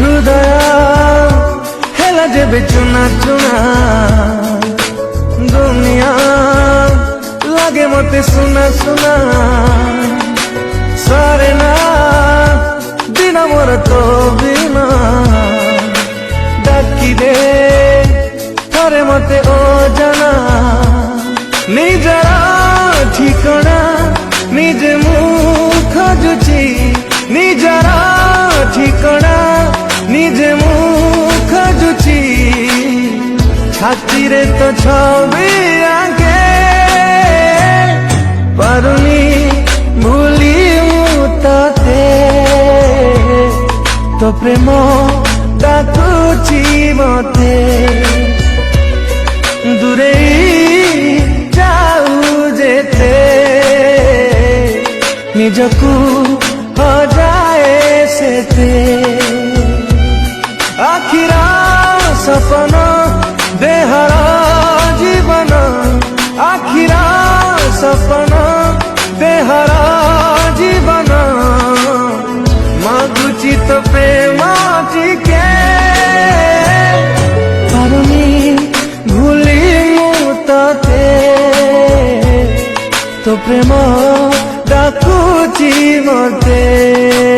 হৃদয় হেলা যাবে চুনা চুনা দুনিয়া লাগে মতে সুনা সুনা সারে না দিন মোর তো বিনা ডাকি দে থরে মতে ও জানা নিজরা ঠিকনা নিজে মুখ জুচি নিজরা ঠিকনা নিজে মুখ জুচি ছাতিরে তো ছবি আগে পারুনি ভুলি মুতাতে তো প্রেম ডাকুছি মতে দূরে যাও যেতে নিজକୁ ହଜାଏ ସେତେ ଆଖିର ସପନ ଦେହର ଜୀବନ ଆଖିର ସପନ ଦେହର ଜୀବନ ମାଗୁଛି ତ ପ୍ରେମ ଟିକେ ପାରୁନି ଭୁଲି ମୁଁ ତତେ ତ ପ୍ରେମ ডাকুছি মতে।